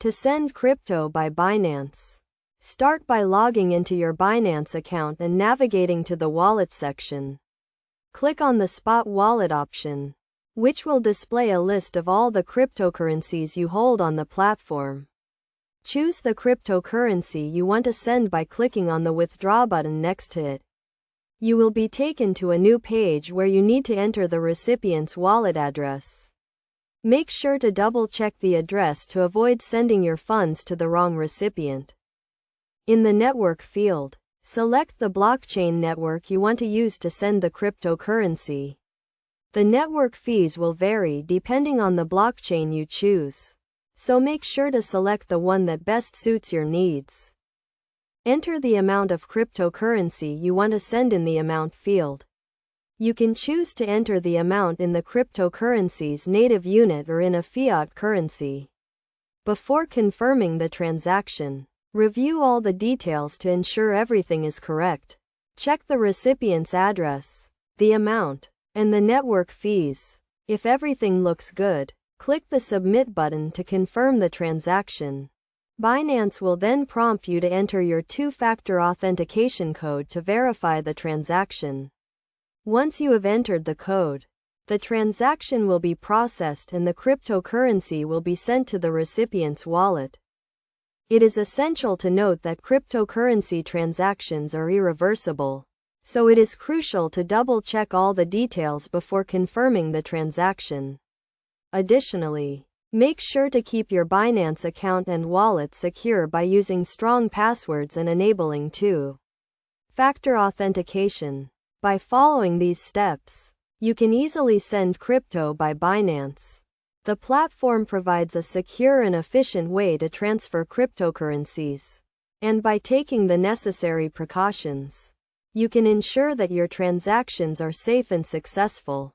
To send crypto by Binance. Start by logging into your Binance account and navigating to the Wallet section. Click on the Spot Wallet option, which will display a list of all the cryptocurrencies you hold on the platform. Choose the cryptocurrency you want to send by clicking on the Withdraw button next to it. You will be taken to a new page where you need to enter the recipient's wallet address. Make sure to double-check the address to avoid sending your funds to the wrong recipient. In the network field, select the blockchain network you want to use to send the cryptocurrency. The network fees will vary depending on the blockchain you choose, so make sure to select the one that best suits your needs. Enter the amount of cryptocurrency you want to send in the amount field. You can choose to enter the amount in the cryptocurrency's native unit or in a fiat currency. Before confirming the transaction, review all the details to ensure everything is correct. Check the recipient's address, the amount, and the network fees. If everything looks good, click the Submit button to confirm the transaction. Binance will then prompt you to enter your two-factor authentication code to verify the transaction. Once you have entered the code, the transaction will be processed and the cryptocurrency will be sent to the recipient's wallet. It is essential to note that cryptocurrency transactions are irreversible, so it is crucial to double-check all the details before confirming the transaction. Additionally, make sure to keep your Binance account and wallet secure by using strong passwords and enabling two-factor authentication. By following these steps, you can easily send crypto by Binance. The platform provides a secure and efficient way to transfer cryptocurrencies. And by taking the necessary precautions, you can ensure that your transactions are safe and successful.